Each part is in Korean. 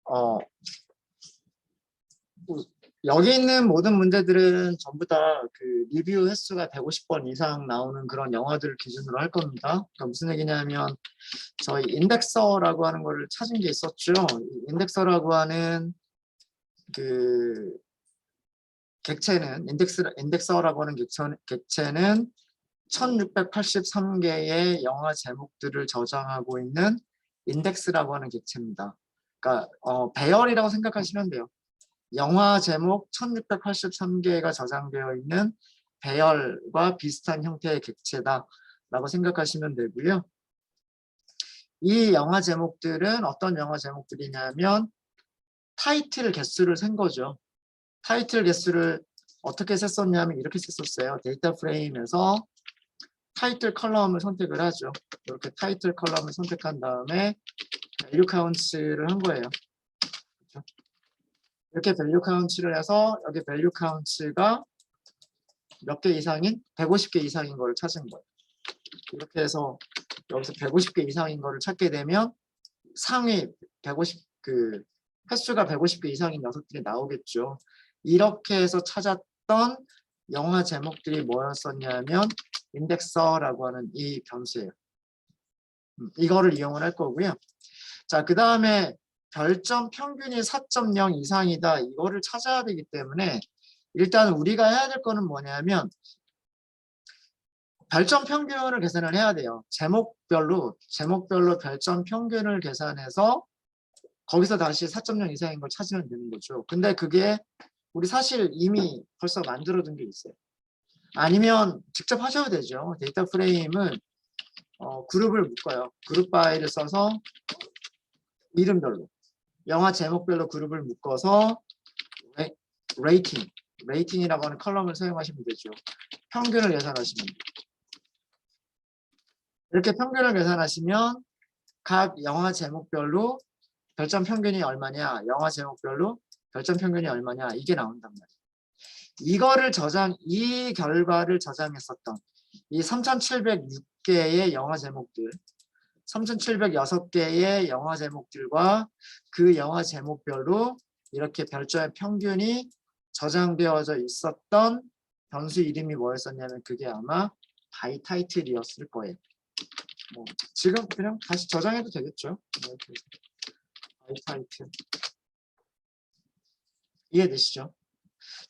어, 여기 있는 모든 문제들은 전부 다 그 리뷰 횟수가 150번 이상 나오는 그런 영화들을 기준으로 할 겁니다. 그러니까 무슨 얘기냐면 저희 인덱서라고 하는 걸 찾은 게 있었죠. 인덱서라고 하는 그 객체는 인덱서라고 하는 객체는 1683개의 영화 제목들을 저장하고 있는 인덱스라고 하는 객체입니다. 그러니까 배열이라고 생각하시면 돼요. 영화 제목 1683개가 저장되어 있는 배열과 비슷한 형태의 객체다라고 생각하시면 되고요. 이 영화 제목들은 어떤 영화 제목들이냐면 타이틀 개수를 센 거죠. 타이틀 개수를 어떻게 셌었냐면 이렇게 셌었어요. 데이터 프레임에서 타이틀 컬럼을 선택을 하죠. 이렇게 타이틀 컬럼을 선택한 다음에 밸류 카운트를 한 거예요. 그렇죠? 이렇게 밸류 카운트를 해서 여기 밸류 카운트가 몇 개 이상인? 150개 이상인 걸 찾은 거예요. 이렇게 해서 여기서 150개 이상인 거를 찾게 되면 상위 150, 횟수가 150개 이상인 녀석들이 나오겠죠. 이렇게 해서 찾았던 영화 제목들이 뭐였었냐면 인덱서라고 하는 이 변수예요. 이거를 이용을 할 거고요. 자, 그 다음에 별점 평균이 4.0 이상이다. 이거를 찾아야 되기 때문에 일단 우리가 해야 될 거는 뭐냐면 별점 평균을 계산을 해야 돼요. 제목별로 별점 평균을 계산해서 거기서 다시 4.0 이상인 걸 찾으면 되는 거죠. 근데 그게 우리 사실 이미 벌써 만들어둔 게 있어요. 아니면 직접 하셔도 되죠. 데이터 프레임은 그룹을 묶어요. 그룹 바이를 써서 이름별로 영화 제목별로 그룹을 묶어서 레이팅이라고 하는 컬럼을 사용하시면 되죠. 평균을 계산하시면 돼요. 이렇게 평균을 계산하시면 각 영화 제목별로 별점 평균이 얼마냐, 영화 제목별로 별점 평균이 얼마냐, 이게 나온단 말이에요. 이 결과를 저장했었던 이 3706개의 영화 제목들, 3706개의 영화 제목들과 그 영화 제목별로 이렇게 별점의 평균이 저장되어져 있었던 변수 이름이 뭐였었냐면 그게 아마 바이 타이틀이었을 거예요. 지금 그냥 다시 저장해도 되겠죠. 바이 타이틀. 이해되시죠?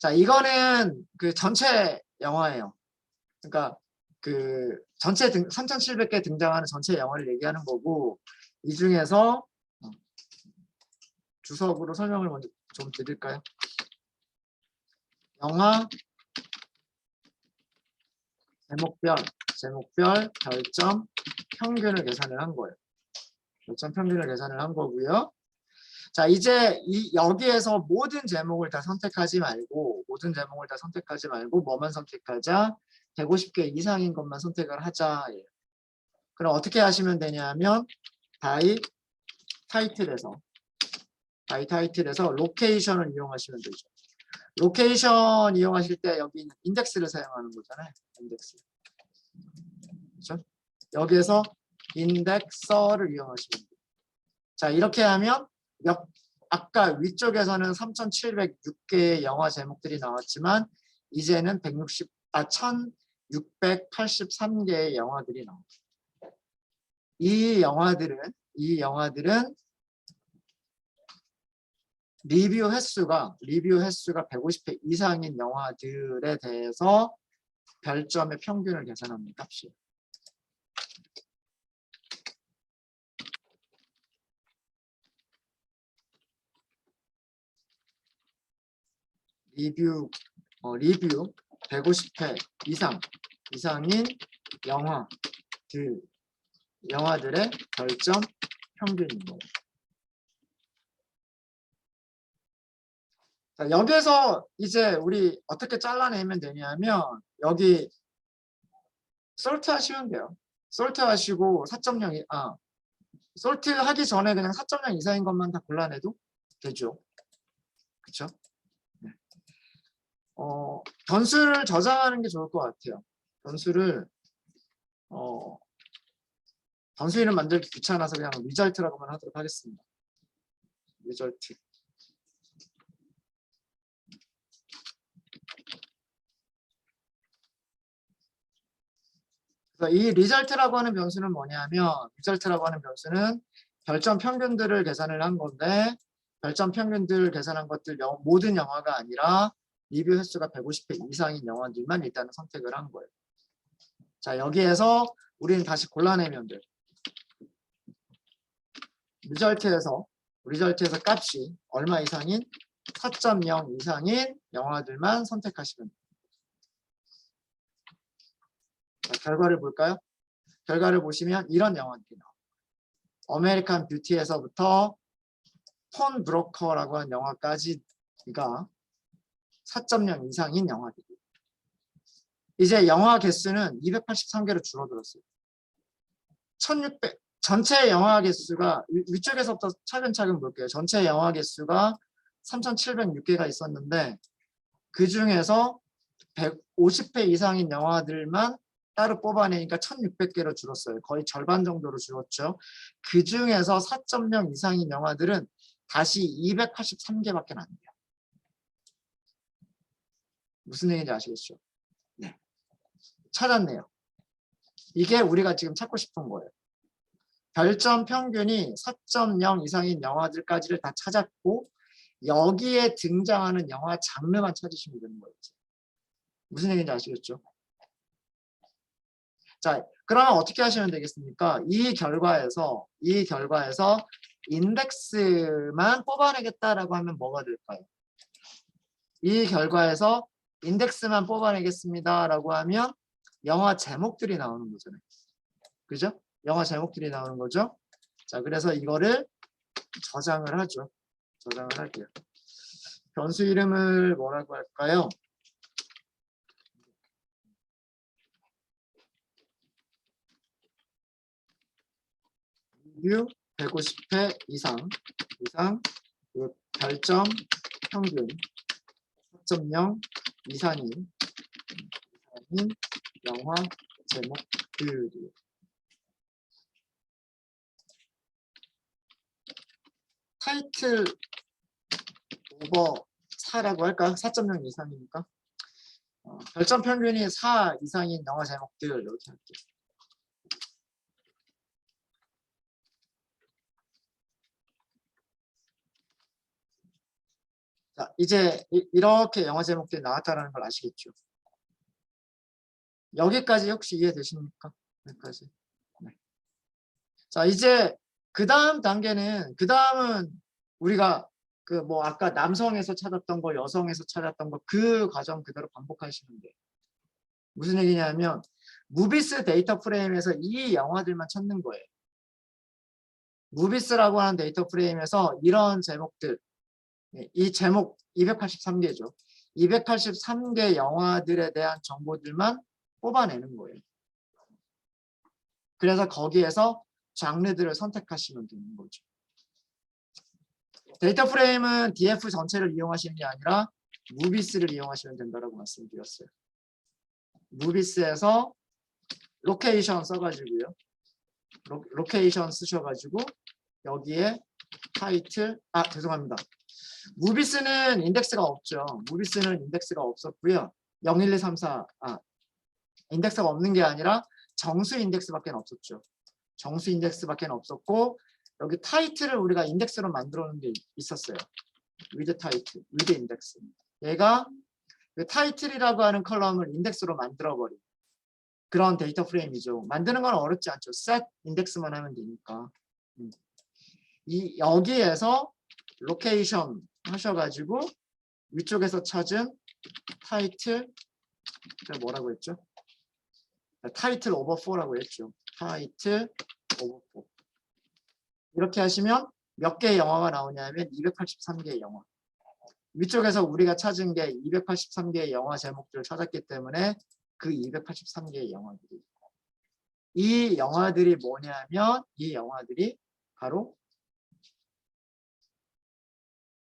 자, 이거는 그 전체 영화예요. 그러니까 그 전체 3,700개 등장하는 전체 영화를 얘기하는 거고, 이 중에서 주석으로 설명을 먼저 좀 드릴까요? 영화 제목별 별점 평균을 계산을 한 거예요. 별점 평균을 계산을 한 거고요. 자, 이제 여기에서 모든 제목을 다 선택하지 말고 뭐만 선택하자? 150개 이상인 것만 선택을 하자. 그럼 어떻게 하시면 되냐면 바이 타이틀에서 로케이션을 이용하시면 되죠. 로케이션 이용하실 때 여기 있는 인덱스를 사용하는 거잖아요. 인덱스. 그렇죠? 여기에서 인덱서를 이용하시면 돼요. 자, 이렇게 하면 아까 위쪽에서는 3,706개의 영화 제목들이 나왔지만 이제는 1,683개의 영화들이 나옵니다. 이 영화들은 리뷰 횟수가 150회 이상인 영화들에 대해서 별점의 평균을 계산하는 값이에요. 리뷰 150회 이상인 영화들의 별점 평균인 거예요. 자, 여기에서 이제 우리 어떻게 잘라내면 되냐면 여기 솔트 하시면 돼요. 솔트 하시고 4.0 솔트 하기 전에 그냥 4.0 이상인 것만 다 골라내도 되죠. 그렇죠? 네. 변수를 저장하는 게 좋을 것 같아요. 변수 이름 만들기 귀찮아서 그냥 리절트라고만 하도록 하겠습니다. 리절트. 그래서 이 리절트라고 하는 변수는 뭐냐면 리절트라고 하는 변수는 별점 평균들을 계산을 한 건데 별점 평균들을 계산한 것들 모든 영화가 아니라 리뷰 횟수가 150회 이상인 영화들만 일단은 선택을 한 거예요. 자, 여기에서 우리는 다시 골라내면 돼. 리절트에서 값이 얼마 이상인 4.0 이상인 영화들만 선택하시면 돼요. 자, 결과를 볼까요? 결과를 보시면 이런 영화들이 나와요. 아메리칸 뷰티에서부터 폰 브로커라고 하는 영화까지가 4.0 이상인 영화들이. 이제 영화 개수는 283개로 줄어들었어요. 1600 전체 영화 개수가 위쪽에서부터 차근차근 볼게요. 전체 영화 개수가 3706개가 있었는데 그 중에서 150회 이상인 영화들만 따로 뽑아내니까 1600개로 줄었어요. 거의 절반 정도로 줄었죠. 그 중에서 4.0 이상인 영화들은 다시 283개밖에 안 돼요. 무슨 얘기인지 아시겠죠? 네. 찾았네요. 이게 우리가 지금 찾고 싶은 거예요. 별점 평균이 4.0 이상인 영화들까지를 다 찾았고 여기에 등장하는 영화 장르만 찾으시면 되는 거예요. 무슨 얘기인지 아시겠죠? 자, 그러면 어떻게 하시면 되겠습니까? 이 결과에서 인덱스만 뽑아내겠다라고 하면 뭐가 될까요? 이 결과에서 인덱스만 뽑아내겠습니다라고 하면 영화 제목들이 나오는 거잖아요. 그죠? 영화 제목들이 나오는 거죠. 자, 그래서 이거를 저장을 하죠. 저장을 할게요. 변수 이름을 뭐라고 할까요? 리뷰 150회 이상 그 별점 평균 4.0 이상인 영화 제목들이. 타이틀 오버 4라고 할까요? 4.0 이상이니까. 별점 평균이 4 이상인 영화 제목들 이렇게 할게요. 자, 이제 이렇게 영화 제목들이 나왔다는 걸 아시겠죠? 여기까지 혹시 이해되십니까? 여기까지. 네. 자, 이제 그 다음은 우리가 그 뭐 아까 남성에서 찾았던 거, 여성에서 찾았던 거 그 과정 그대로 반복하시면 돼요. 무슨 얘기냐면 무비스 데이터 프레임에서 이 영화들만 찾는 거예요. 무비스라고 하는 데이터 프레임에서 이런 제목들, 이 제목 283개죠. 283개 영화들에 대한 정보들만 뽑아내는 거예요. 그래서 거기에서 장르들을 선택하시면 되는 거죠. 데이터 프레임은 DF 전체를 이용하시는 게 아니라 무비스를 이용하시면 된다고 말씀드렸어요. 무비스에서 로케이션 써가지고요. 로케이션 쓰셔가지고 여기에 타이틀, 죄송합니다. 무비스는 인덱스가 없죠. 무비스는 인덱스가 없었고요. 0, 1, 2, 3, 4, 인덱스가 없는 게 아니라 정수 인덱스밖에 없었죠. 정수 인덱스밖에 없었고 여기 타이틀을 우리가 인덱스로 만들어 놓은 게 있었어요. with 타이틀, with 인덱스. 얘가 그 타이틀이라고 하는 컬럼을 인덱스로 만들어버린 그런 데이터 프레임이죠. 만드는 건 어렵지 않죠. set 인덱스만 하면 되니까. 여기에서 로케이션 하셔가지고 위쪽에서 찾은 타이틀 뭐라고 했죠? 타이틀 오버 4라고 했죠. 타이틀 오버 4. 이렇게 하시면 몇 개의 영화가 나오냐면 283개의 영화. 위쪽에서 우리가 찾은 게 283개의 영화 제목들을 찾았기 때문에 그 283개의 영화들이. 이 영화들이 뭐냐면 이 영화들이 바로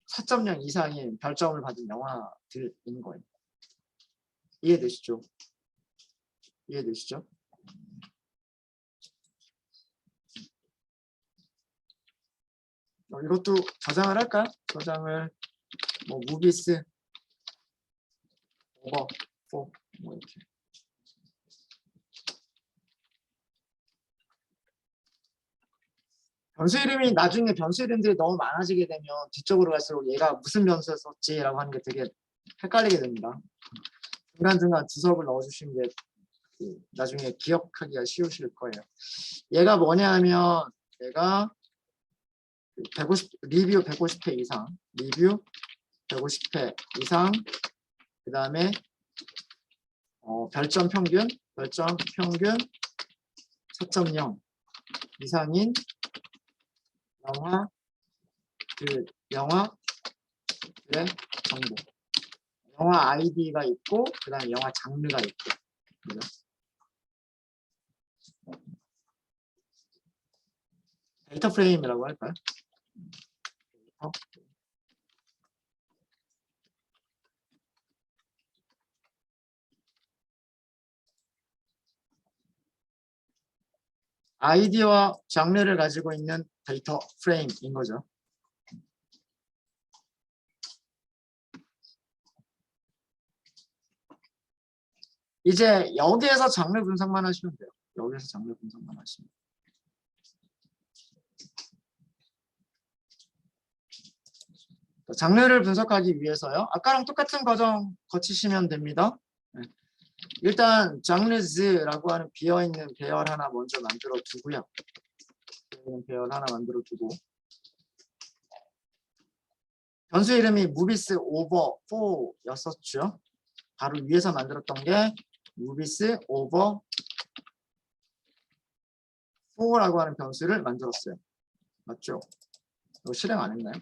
4.0 이상인 별점을 받은 영화들인 거예요. 이해되시죠? 이해되시죠? 이것도 저장을 할까요? 저장을 뭐 무비스 오버 4 뭐 이렇게. 변수 이름이 나중에 변수 이름들이 너무 많아지게 되면 뒤쪽으로 갈수록 얘가 무슨 변수를 썼지라고 하는 게 되게 헷갈리게 됩니다. 중간중간 주석을 넣어주시는 게 나중에 기억하기가 쉬우실 거예요. 얘가 뭐냐 하면 얘가 150, 리뷰 150회 이상, 리뷰 150회 이상, 그 다음에 별점 평균 4.0 이상인 영화의 정보. 영화 아이디가 있고, 그 다음에 영화 장르가 있고. 그죠? 데이터 프레임이라고 할까요? 아이디와 장르를 가지고 있는 데이터 프레임인 거죠. 이제 여기에서 장르 분석만 하시면 돼요. 여기에서 장르 분석만 하시면 돼요. 장르를 분석하기 위해서요. 아까랑 똑같은 과정 거치시면 됩니다. 일단 장르즈라고 하는 비어있는 배열 하나 먼저 만들어 두고요. 배열 하나 만들어 두고 변수 이름이 무비스 오버 4였었죠. 바로 위에서 만들었던 게 무비스 오버 4라고 하는 변수를 만들었어요. 맞죠? 이거 실행 안 했나요?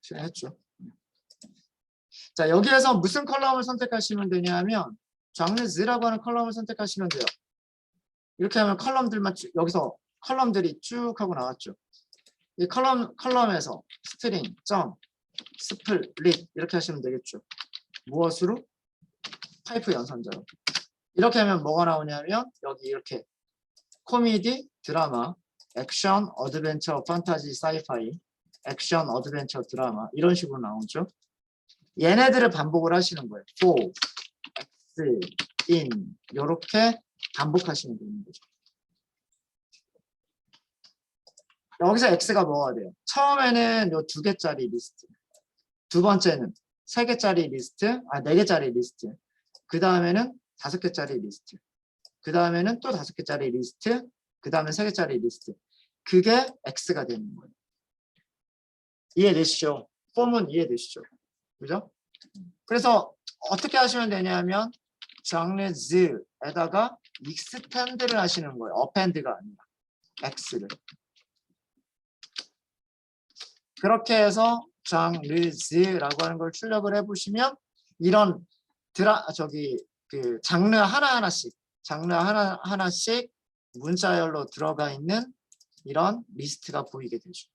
실행했죠. 자, 여기에서 무슨 컬럼을 선택하시면 되냐면 장르즈라고 하는 컬럼을 선택하시면 돼요. 이렇게 하면 컬럼들만 여기서 컬럼들이 쭉 하고 나왔죠. 이 컬럼에서 스트링, 점, 스플릿 이렇게 하시면 되겠죠. 무엇으로? 파이프 연산자로. 이렇게 하면 뭐가 나오냐면 여기 이렇게 코미디, 드라마, 액션, 어드벤처, 판타지, 사이파이, 액션, 어드벤처, 드라마 이런 식으로 나오죠. 얘네들을 반복을 하시는 거예요. for, x, in 이렇게 반복하시면 되는 거죠. 여기서 x가 뭐가 돼요? 처음에는 요 2개짜리 리스트, 두 번째는 3개짜리 리스트, 4개짜리 리스트, 그 다음에는 5개짜리 리스트, 그 다음에는 또 5개짜리 리스트, 그 다음에 3개짜리 리스트. 그게 x가 되는 거예요. 이해되시죠? 폼은 이해되시죠? 그죠? 그래서 어떻게 하시면 되냐면 장르즈에다가 익스텐드를 하시는 거예요. 어펜드가 아니라 x를. 그렇게 해서 장르즈라고 하는 걸 출력을 해보시면 이런 그 장르 하나하나씩 문자열로 들어가 있는 이런 리스트가 보이게 되죠.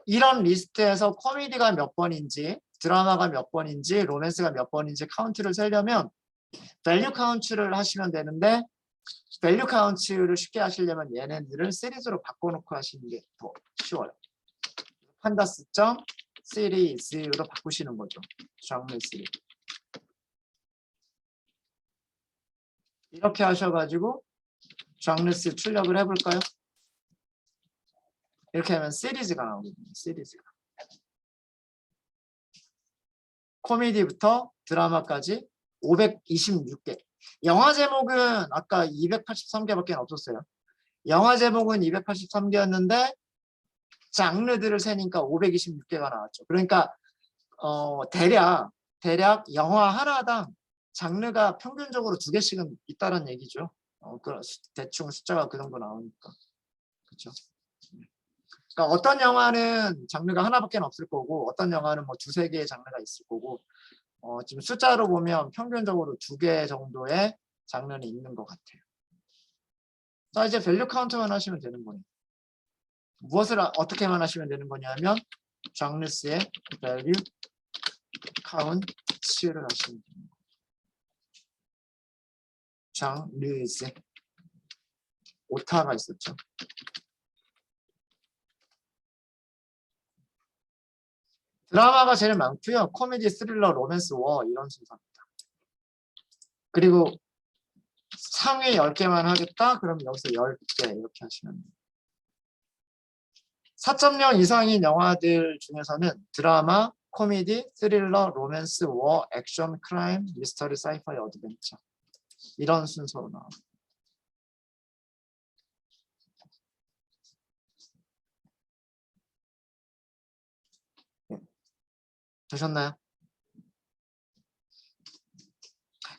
이런 리스트에서 코미디가 몇 번인지, 드라마가 몇 번인지, 로맨스가 몇 번인지 카운트를 세려면 밸류 카운트를 하시면 되는데 밸류 카운트를 쉽게 하시려면 얘네들을 시리즈로 바꿔놓고 하시는 게 더 쉬워요. 판다스.시리즈로 바꾸시는 거죠. 장르 시리즈. 이렇게 하셔가지고 장르스 출력을 해볼까요? 이렇게 하면 시리즈가 나오거든요. 시리즈가. 코미디부터 드라마까지 526개. 영화 제목은 아까 283개밖에 없었어요. 영화 제목은 283개였는데 장르들을 세니까 526개가 나왔죠. 그러니까 대략 영화 하나당 장르가 평균적으로 2개씩은 있다는 얘기죠. 대충 숫자가 그 정도 나오니까. 그렇죠. 그러니까 어떤 영화는 장르가 하나밖에 없을 거고 어떤 영화는 뭐 2-3개의 장르가 있을 거고 지금 숫자로 보면 평균적으로 2개 정도의 장르는 있는 것 같아요. 자, 이제 밸류 카운트만 하시면 되는 거예요. 무엇을 어떻게만 하시면 되는 거냐면 장르스의 밸류 카운트를 하시면 됩니다. 장르스 오타가 있었죠. 드라마가 제일 많고요. 코미디, 스릴러, 로맨스, 워 이런 순서입니다. 그리고 상위 10개만 하겠다? 그럼 여기서 10개 이렇게 하시면 돼요. 4.0 이상인 영화들 중에서는 드라마, 코미디, 스릴러, 로맨스, 워, 액션, 크라임, 미스터리, 사이파이, 어드벤처 이런 순서로 나옵니다. 네. 되셨나요?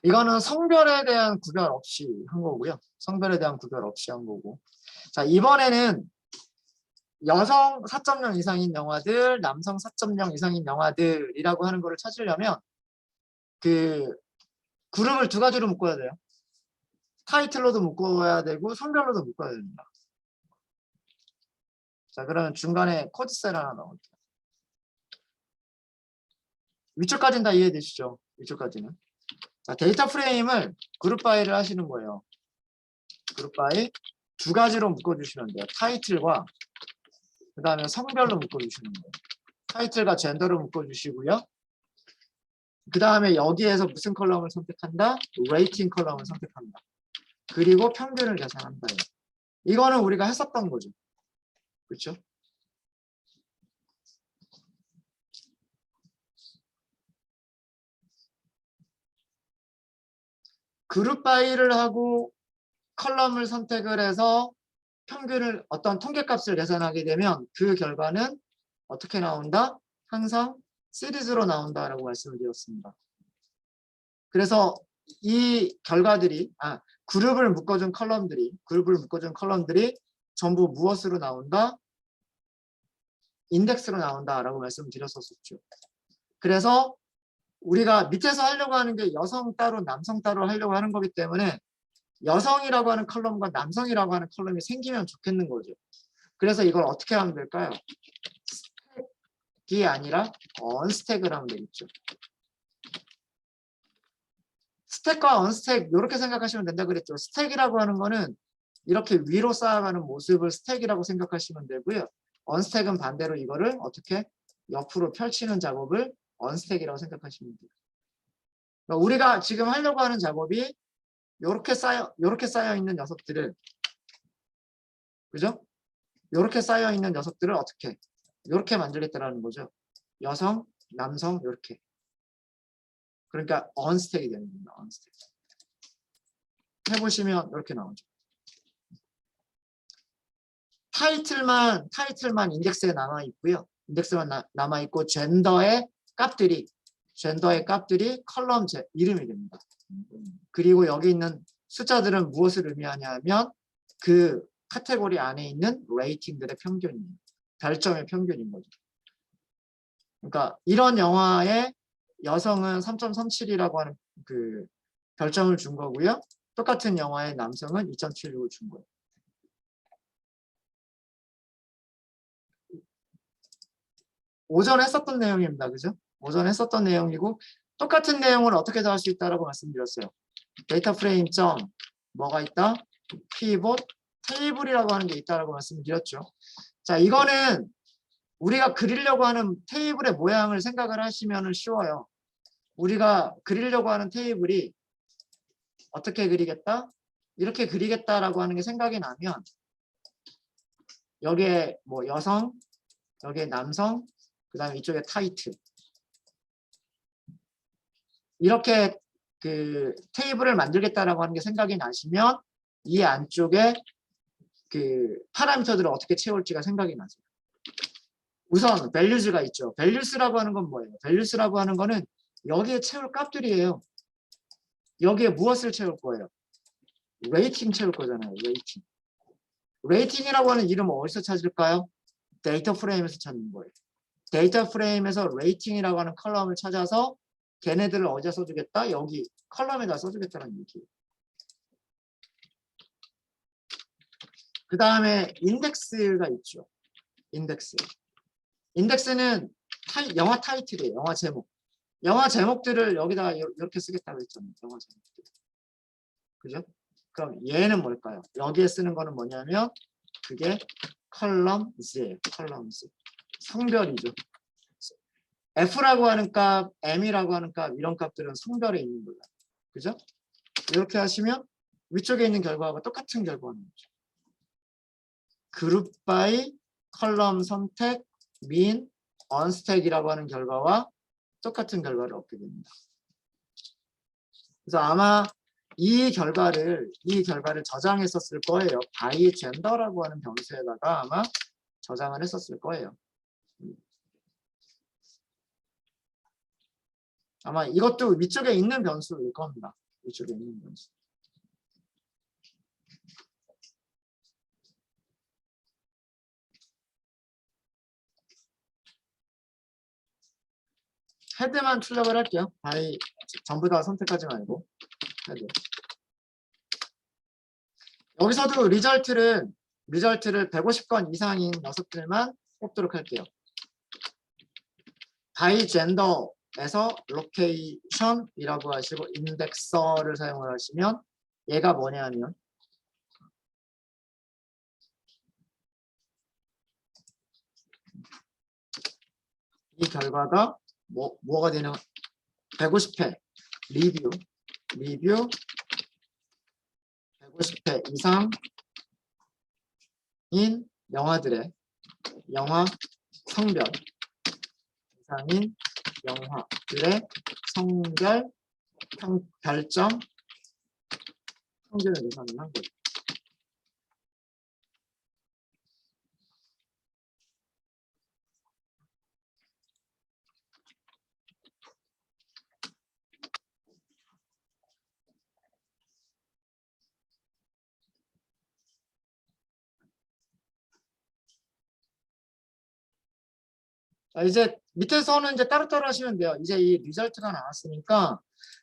이거는 성별에 대한 구별 없이 한 거고요. 성별에 대한 구별 없이 한 거고. 자, 이번에는 여성 4.0 이상인 영화들, 남성 4.0 이상인 영화들이라고 하는 거를 찾으려면 그 그룹을 두 가지로 묶어야 돼요. 타이틀로도 묶어야 되고 성별로도 묶어야 됩니다. 자, 그러면 중간에 코드셀 하나 넣을게요. 위쪽까지는 다 이해되시죠? 위쪽까지는. 자, 데이터 프레임을 그룹 바이를 하시는 거예요. 그룹 바이 두 가지로 묶어주시면 돼요. 타이틀과 그 다음에 성별로 묶어주시는 거예요. 타이틀과 젠더로 묶어주시고요. 그 다음에 여기에서 무슨 컬럼을 선택한다? 레이팅 컬럼을 선택한다. 그리고 평균을 계산한다. 이거는 우리가 했었던 거죠. 그렇죠? 그룹 바이를 하고 컬럼을 선택을 해서 평균을 어떤 통계값을 계산하게 되면 그 결과는 어떻게 나온다? 항상 시리즈로 나온다라고 말씀을 드렸습니다. 그래서 이 결과들이 그룹을 묶어준 컬럼들이 전부 무엇으로 나온다? 인덱스로 나온다라고 말씀을 드렸었죠. 그래서 우리가 밑에서 하려고 하는 게 여성 따로 남성 따로 하려고 하는 거기 때문에 여성이라고 하는 컬럼과 남성이라고 하는 컬럼이 생기면 좋겠는 거죠. 그래서 이걸 어떻게 하면 될까요? 스택이 아니라 언스택을 하면 되겠죠. 스택과 언스택 이렇게 생각하시면 된다 그랬죠. 스택이라고 하는 거는 이렇게 위로 쌓아가는 모습을 스택이라고 생각하시면 되고요. 언스택은 반대로 이거를 어떻게 옆으로 펼치는 작업을 언스택이라고 생각하시면 돼요. 그러니까 우리가 지금 하려고 하는 작업이 이렇게 쌓여 있는 녀석들을, 그죠? 이렇게 쌓여 있는 녀석들을 어떻게 이렇게 만들겠다라는 거죠. 여성, 남성 이렇게. 그러니까 언스택이 되는 겁니다. 언스택. 해보시면 이렇게 나오죠. 타이틀만 인덱스에 남아 있고요. 인덱스만 남아 있고 젠더의 값들이 컬럼 이름이 됩니다. 그리고 여기 있는 숫자들은 무엇을 의미하냐면 그 카테고리 안에 있는 레이팅들의 평균입니다. 별점의 평균인 거죠. 그러니까 이런 영화에 여성은 3.37이라고 하는 그 별점을 준 거고요. 똑같은 영화에 남성은 2.76을 준 거예요. 오전에 했었던 내용입니다. 그죠? 오전에 했었던 내용이고 똑같은 내용을 어떻게 더 할 수 있다라고 말씀드렸어요. 데이터 프레임 점 뭐가 있다? 피봇 테이블이라고 하는 게 있다라고 말씀드렸죠. 자, 이거는 우리가 그리려고 하는 테이블의 모양을 생각을 하시면 쉬워요. 우리가 그리려고 하는 테이블이 어떻게 그리겠다? 이렇게 그리겠다라고 하는 게 생각이 나면 여기에 뭐 여성, 여기에 남성, 그 다음에 이쪽에 타이틀 이렇게 그 테이블을 만들겠다라고 하는 게 생각이 나시면 이 안쪽에 그 파라미터들을 어떻게 채울지가 생각이 나죠. 우선 values가 있죠. values라고 하는 건 뭐예요? values라고 하는 거는 여기에 채울 값들이에요. 여기에 무엇을 채울 거예요? 레이팅 채울 거잖아요. 레이팅. 레이팅이라고 하는 이름은 어디서 찾을까요? 데이터 프레임에서 찾는 거예요. 데이터 프레임에서 레이팅이라고 하는 컬럼을 찾아서 걔네들을 어디다 써주겠다? 여기 컬럼에다 써주겠다는 얘기예요. 그 다음에 인덱스가 있죠. 인덱스는 영화 타이틀이에요. 영화 제목. 영화 제목들을 여기다가 이렇게 쓰겠다고 했잖아요. 영화 제목들. 그죠? 그럼 얘는 뭘까요? 여기에 쓰는 거는 뭐냐면 그게 컬럼즈예요. 컬럼즈. 성별이죠. F라고 하는 값, M이라고 하는 값 이런 값들은 성별에 있는 거예요. 그죠? 이렇게 하시면 위쪽에 있는 결과와 똑같은 결과가 나오죠. 그룹 바이 컬럼 선택 민 언스택이라고 하는 결과와 똑같은 결과를 얻게 됩니다. 그래서 아마 이 결과를 저장했었을 거예요. by gender라고 하는 변수에다가 아마 저장을 했었을 거예요. 아마 이것도 위쪽에 있는 변수일 겁니다. 위쪽에 있는 변수. 헤드만 출력을 할게요. by 전부 다 선택하지 말고 헤드. 여기서도 리절트를 150건 이상인 녀석들만 뽑도록 할게요. by gender에서 location이라고 하시고 인덱서를 사용을 하시면 얘가 뭐냐면 이 결과가 뭐가 되는 150회 리뷰 150회 이상인 영화들의 영화 성별 이상인 영화들의 성별 별점 평균을 계산을 한 거죠. 자, 이제 밑에서는 이제 따로따로 하시면 돼요. 이제 이 리절트가 나왔으니까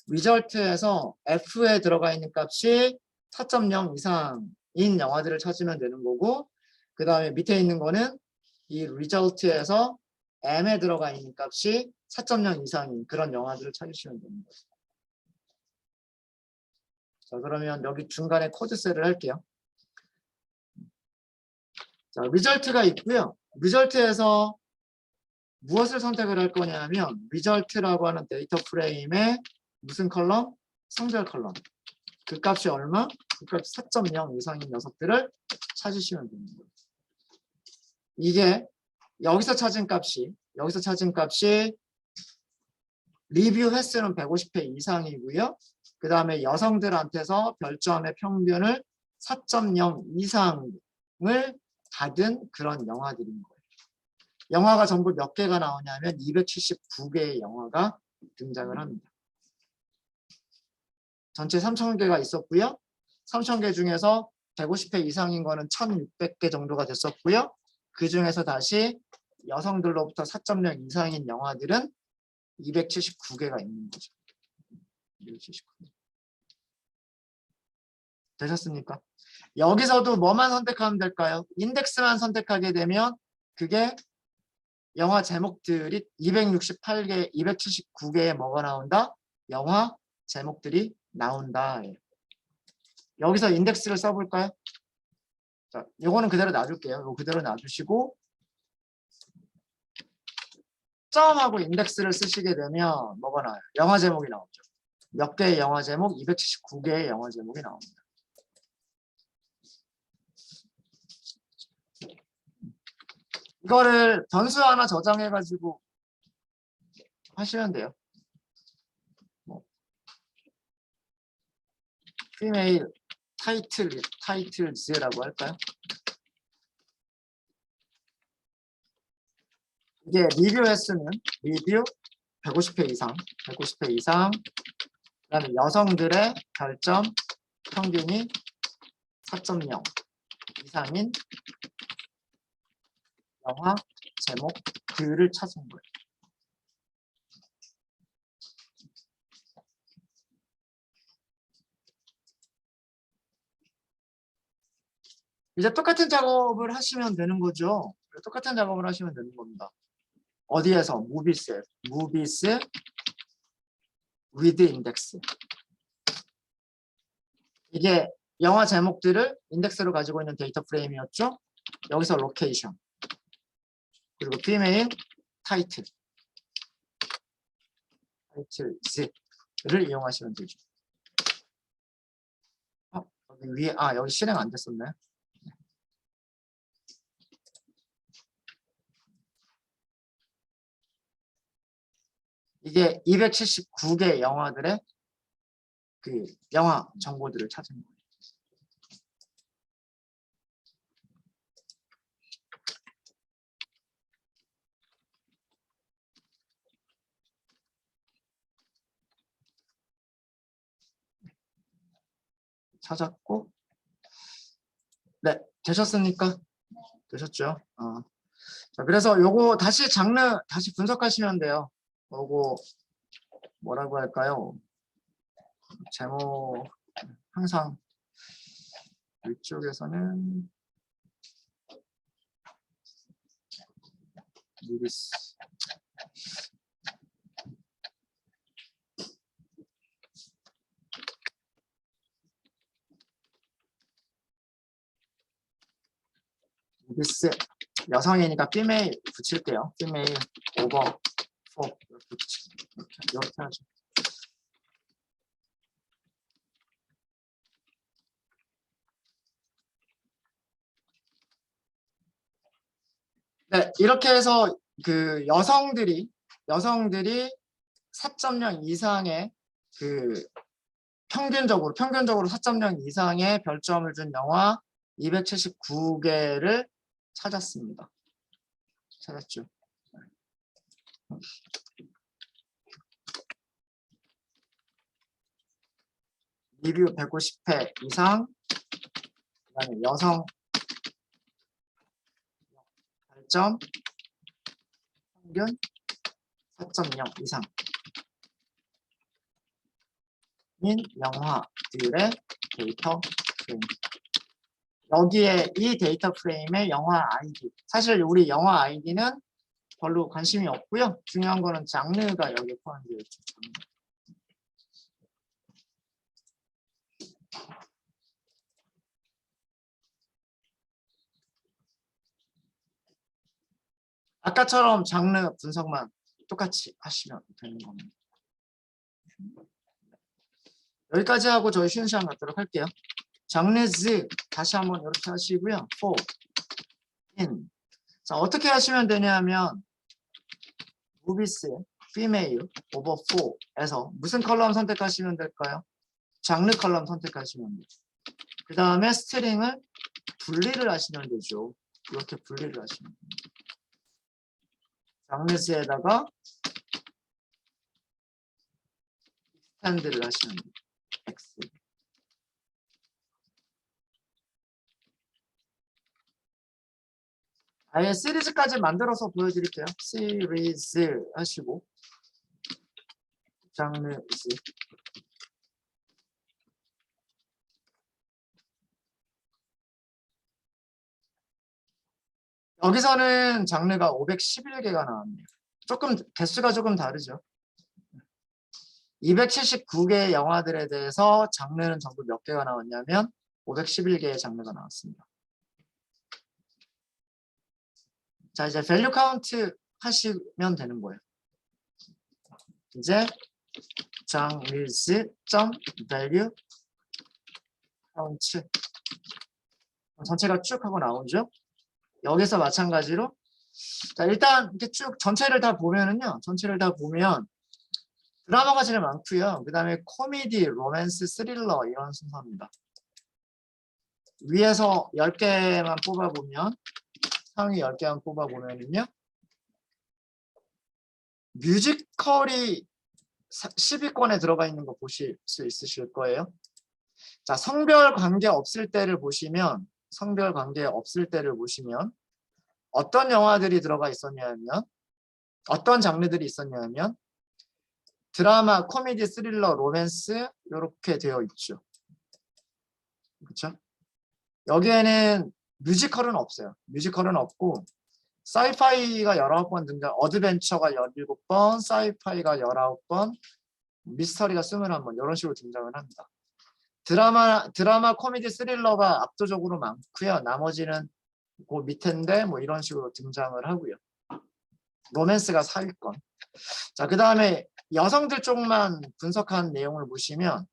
리절트에서 F에 들어가 있는 값이 4.0 이상인 영화들을 찾으면 되는 거고 그 다음에 밑에 있는 거는 이 리절트에서 M에 들어가 있는 값이 4.0 이상인 그런 영화들을 찾으시면 되는 거죠. 자, 그러면 여기 중간에 코드셀을 할게요. 자, 리절트가 있고요. 리절트에서 무엇을 선택을 할 거냐면 리절트라고 하는 데이터 프레임의 무슨 컬럼? 성별 컬럼. 그 값이 얼마? 그 값이 4.0 이상인 녀석들을 찾으시면 됩니다. 이게 여기서 찾은 값이 리뷰 횟수는 150회 이상이고요. 그 다음에 여성들한테서 별점의 평균을 4.0 이상을 받은 그런 영화들인 거예요. 영화가 전부 몇 개가 나오냐면 279개의 영화가 등장을 합니다. 전체 3,000개가 있었고요. 3,000개 중에서 150회 이상인 거는 1,600개 정도가 됐었고요. 그 중에서 다시 여성들로부터 4.0 이상인 영화들은 279개가 있는 거죠. 279개. 되셨습니까? 여기서도 뭐만 선택하면 될까요? 인덱스만 선택하게 되면 그게 영화 제목들이 268개, 279개의 뭐가 나온다? 영화 제목들이 나온다. 여기서 인덱스를 써볼까요? 자, 요거는 그대로 놔둘게요. 이거 그대로 놔두시고 점하고 인덱스를 쓰시게 되면 뭐가 나와요? 영화 제목이 나오죠. 몇 개의 영화 제목? 279개의 영화 제목이 나옵니다. 이거를 변수 하나 저장해가지고 하시면 돼요. female 타이틀즈라고 할까요? 이게 리뷰 횟수는 리뷰 150회 이상, 그다음에 여성들의 별점 평균이 4.0 이상인 영화 제목들을 찾은 거예요. 이제 똑같은 작업을 하시면 되는 거죠. 똑같은 작업을 하시면 되는 겁니다. 어디에서? 무비스 with index. 이게 영화 제목들을 인덱스로 가지고 있는 데이터 프레임이었죠. 여기서 로케이션 그리고 피메일 타이틀 Z를 이용하시면 되죠. 여기 위에 여기 실행 안 됐었네. 이게 279개 영화들의 그 영화 정보들을 찾은 거예요. 찾았고, 네, 되셨습니까? 되셨죠? 자, 그래서 요거 다시 장르 다시 분석하시면 돼요. 요거 뭐라고 할까요? 제목 항상 이쪽에서는 무비스 여성이니까 피메일 붙일게요. 피메일 오버 4 이렇게 하죠. 네, 이렇게 해서 그 여성들이 4.0 이상의 그 평균적으로 4.0 이상의 별점을 준 영화 279개를 찾았습니다. 찾았죠. 리뷰 150회 이상, 그다음에 여성 별점 평균 4.0 이상인 영화들의 데이터 프레임. 여기에 이 데이터 프레임의 영화 아이디. 사실 우리 영화 아이디는 별로 관심이 없고요. 중요한 거는 장르가 여기에 포함되어 있죠. 아까처럼 장르 분석만 똑같이 하시면 되는 겁니다. 여기까지 하고 저희 쉬는 시간 갖도록 할게요. 장르즈 다시 한번 이렇게 하시고요. for, in. 자, 어떻게 하시면 되냐면 movies, female, over 4에서 무슨 컬럼 선택하시면 될까요? 장르 컬럼 선택하시면 되죠. 그 다음에 스트링을 분리를 하시면 되죠. 이렇게 분리를 하시면 됩니다. 장르즈에다가 extend를 하시면 됩니다. X. 아예 시리즈까지 만들어서 보여드릴게요. 시리즈 하시고 장르즈 여기서는 장르가 511개가 나왔네요. 조금 개수가 조금 다르죠. 279개의 영화들에 대해서 장르는 전부 몇 개가 나왔냐면 511개의 장르가 나왔습니다. 자, 이제 밸류 카운트 하시면 되는 거예요. 이제 장르즈.value 카운트 전체가 쭉 하고 나오죠. 여기서 마찬가지로 자, 일단 이렇게 쭉 전체를 다 보면은요. 전체를 다 보면 드라마가 제일 많고요. 그 다음에 코미디, 로맨스, 스릴러 이런 순서입니다. 위에서 10개만 뽑아보면 상위 10개만 뽑아보면은요. 뮤지컬이 10위권에 들어가 있는 거 보실 수 있으실 거예요. 자, 성별 관계 없을 때를 보시면 어떤 영화들이 들어가 있었냐면 어떤 장르들이 있었냐면 드라마, 코미디, 스릴러, 로맨스 이렇게 되어 있죠. 그렇죠? 여기에는 뮤지컬은 없어요. 뮤지컬은 없고 사이파이가 19번 등장, 어드벤처가 17번, 사이파이가 19번, 미스터리가 21번 이런 식으로 등장을 합니다. 드라마, 코미디, 스릴러가 압도적으로 많고요. 나머지는 그 밑인데 뭐 이런 식으로 등장을 하고요. 로맨스가 상위권. 자, 그다음에 여성들 쪽만 분석한 내용을 보시면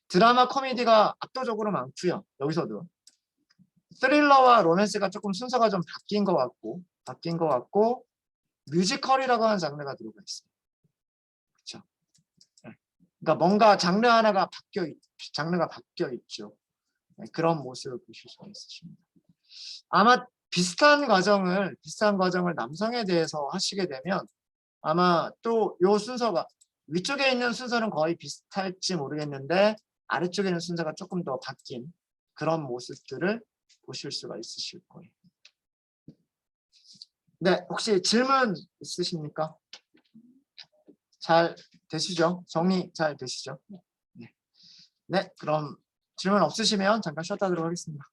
드라마, 코미디가 압도적으로 많고요. 여기서도 스릴러와 로맨스가 조금 순서가 좀 바뀐 것 같고 뮤지컬이라고 하는 장르가 들어가 있어요. 그렇죠? 그러니까 뭔가 장르가 바뀌어 있죠. 네, 그런 모습을 보실 수가 있으십니다. 아마 비슷한 과정을 남성에 대해서 하시게 되면 아마 또 요 순서가 위쪽에 있는 순서는 거의 비슷할지 모르겠는데 아래쪽에 있는 순서가 조금 더 바뀐 그런 모습들을 보실 수가 있으실 거예요. 네, 혹시 질문 있으십니까? 잘 되시죠? 정리 잘 되시죠? 네, 그럼 질문 없으시면 잠깐 쉬었다 하도록 하겠습니다.